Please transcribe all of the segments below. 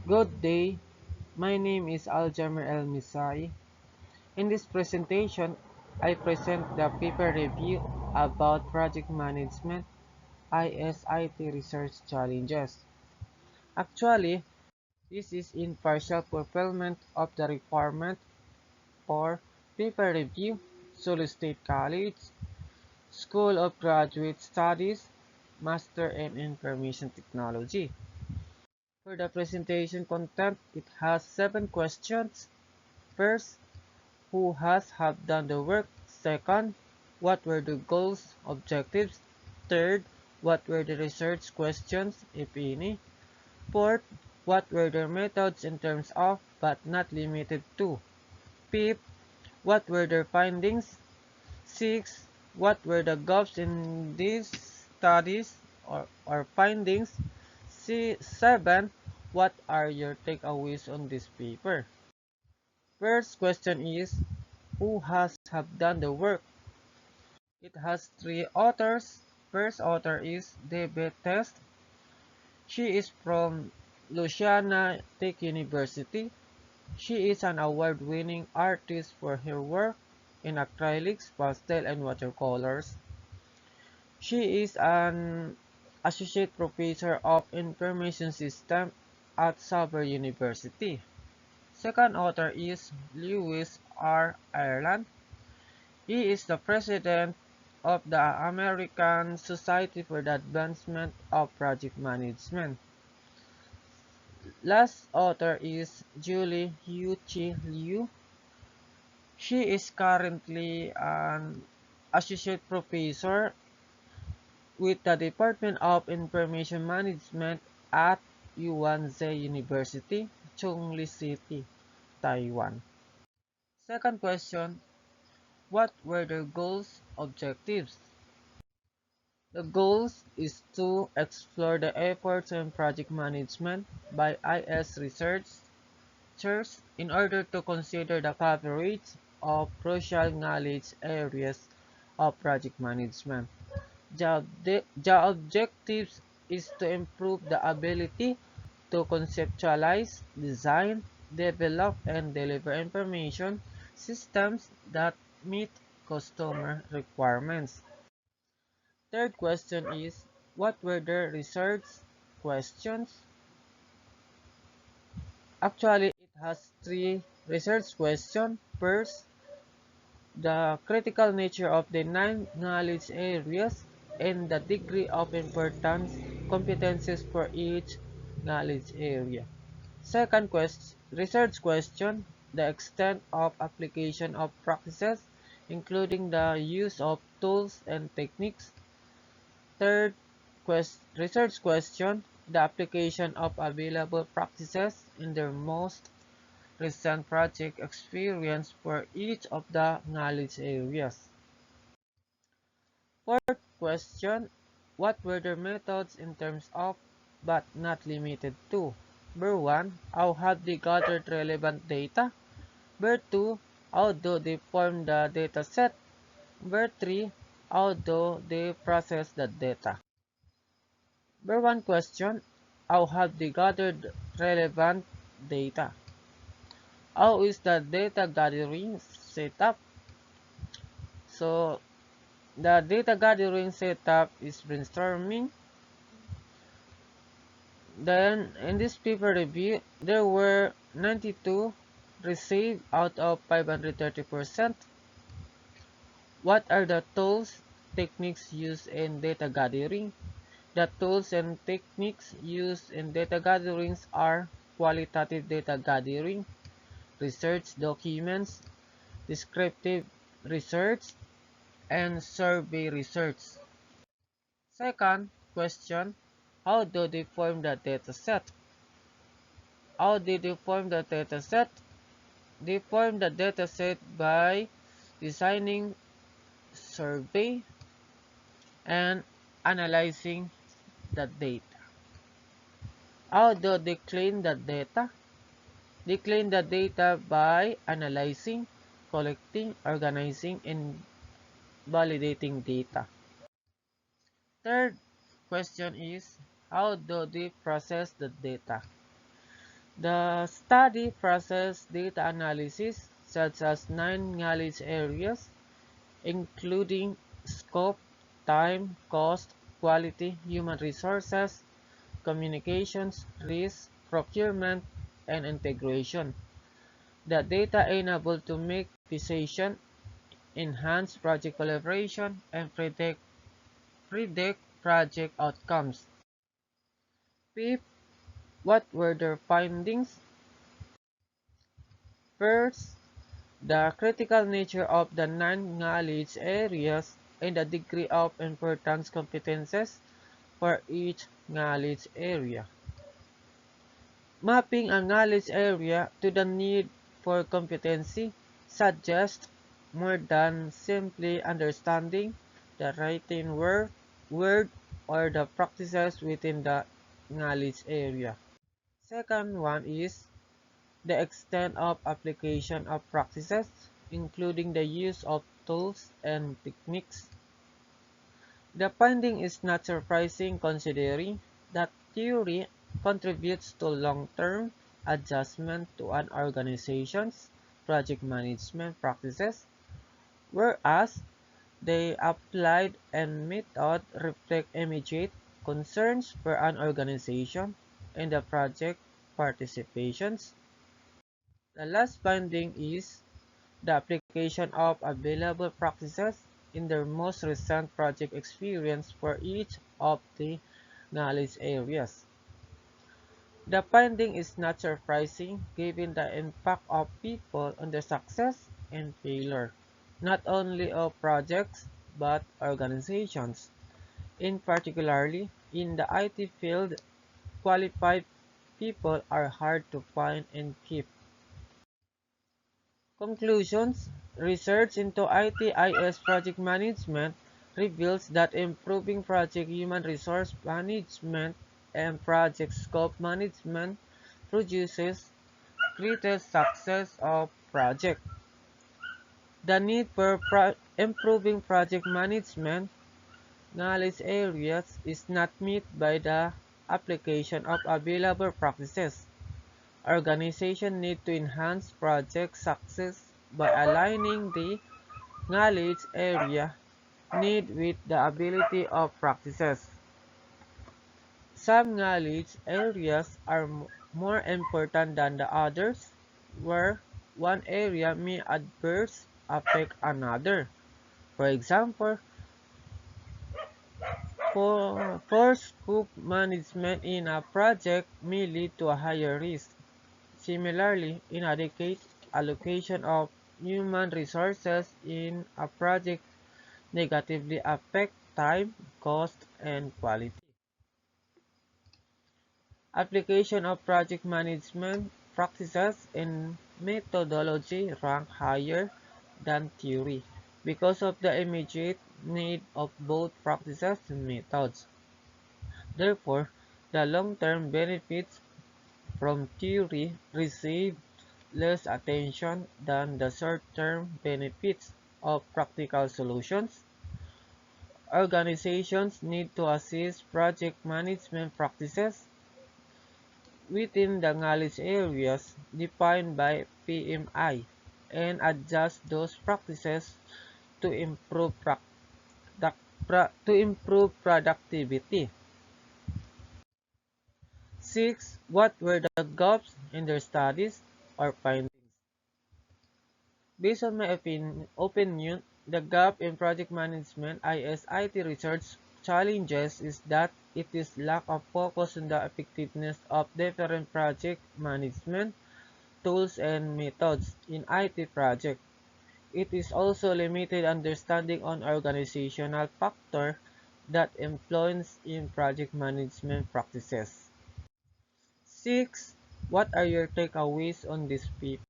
Good day, my name is Aljamer El Misai. In this presentation, I present the paper review about project management ISIT research challenges. Actually, this is in partial fulfillment of the requirement for paper review, Solo State College, School of Graduate Studies, Master in Information Technology. For the presentation content, it has 7 questions. First, who has have done the work? Second, what were the goals, objectives? Third, what were the research questions, if any? Fourth, what were the methods in terms of, but not limited to? Fifth, what were their findings? Sixth, what were the gaps in these studies or findings? Seven, what are your takeaways on this paper? First question is, who has have done the work? It has 3 authors. First author is Debbie Test. She is from Louisiana Tech University. She is an award-winning artist for her work in acrylics, pastel, and watercolors. She is an associate professor of information systems at Saber University. Second author is Lewis R. Ireland. He is the president of the American Society for the Advancement of Project Management. Last author is Julie Yu-Chi Liu. She is currently an associate professor with the Department of Information Management at Yonsei University, Chongli City, Taiwan. Second question, what were the goals, objectives? The goals is to explore the efforts in project management by IS researchers in order to consider the coverage of crucial knowledge areas of project management. The objectives is to improve the ability to conceptualize, design, develop, and deliver information systems that meet customer requirements. Third question is, what were the research questions? Actually, it has 3 research questions. First, the critical nature of the 9 knowledge areas and the degree of importance, competencies for each knowledge area. Second research question, the extent of application of practices, including the use of tools and techniques. Third research question, the application of available practices in their most recent project experience for each of the knowledge areas. Fourth question, what were their methods in terms of, but not limited to? Number 1, how have they gathered relevant data? Number 2, how do they form the data set? Number 3, how do they process the data? Number 1 question, how have they gathered relevant data? How is the data gathering setup? So, the data gathering setup is brainstorming. Then, in this paper review, there were 92 received out of 530%. What are the tools, techniques used in data gathering? The tools and techniques used in data gatherings are qualitative data gathering, research documents, descriptive research, and survey research. Second question, how do they form the dataset? How did they form the dataset? They form the dataset by designing survey and analyzing the data. How do they clean the data? They clean the data by analyzing, collecting, organizing, and validating data. Third question is, how do they process the data? The study processed data analysis such as 9 knowledge areas, including scope, time, cost, quality, human resources, communications, risk, procurement, and integration. The data enabled to make decisions, enhance project collaboration, and predict project outcomes. Fifth, what were their findings? First, the critical nature of the non-knowledge areas and the degree of importance competences for each knowledge area. Mapping a knowledge area to the need for competency suggests more than simply understanding the written word or the practices within the knowledge area. Second one is the extent of application of practices, including the use of tools and techniques. The finding is not surprising considering that theory contributes to long-term adjustment to an organization's project management practices, whereas the applied and method reflect immediate concerns for an organization and the project participations. The last finding is the application of available practices in their most recent project experience for each of the knowledge areas. The finding is not surprising given the impact of people on the success and failure, not only of projects but organizations. In particularly, in the IT field, qualified people are hard to find and keep. Conclusions: research into ITIS project management reveals that improving project human resource management and project scope management produces greater success of project. The need for improving project management knowledge areas is not met by the application of available practices. Organizations need to enhance project success by aligning the knowledge area need with the ability of practices. Some knowledge areas are more important than the others, where one area may adversely affect another. For example, for scope management in a project may lead to a higher risk. Similarly, inadequate allocation of human resources in a project negatively affect time, cost, and quality. Application of project management practices and methodology rank higher than theory because of the immediate need of both practices and methods. Therefore, the long-term benefits from theory receive less attention than the short-term benefits of practical solutions. Organizations need to assist project management practices within the knowledge areas defined by PMI and adjust those practices to improve productivity. 6. What were the gaps in their studies or findings? Based on my opinion, the gap in project management ISIT research challenges is that it is lack of focus on the effectiveness of different project management tools and methods in IT projects. It is also limited understanding on organizational factors that influence in project management practices. 6. What are your takeaways on this paper?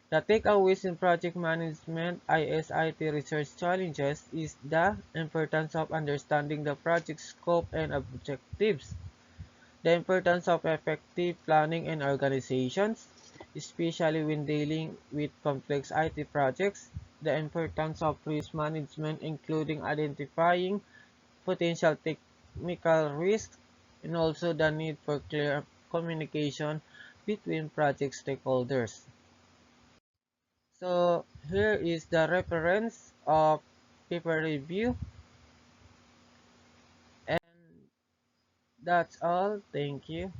The takeaways in project management ISIT research challenges is the importance of understanding the project scope and objectives, the importance of effective planning and organizations, especially when dealing with complex IT projects, the importance of risk management including identifying potential technical risks, and also the need for clear communication between project stakeholders. So here is the reference of paper review, and that's all. Thank you.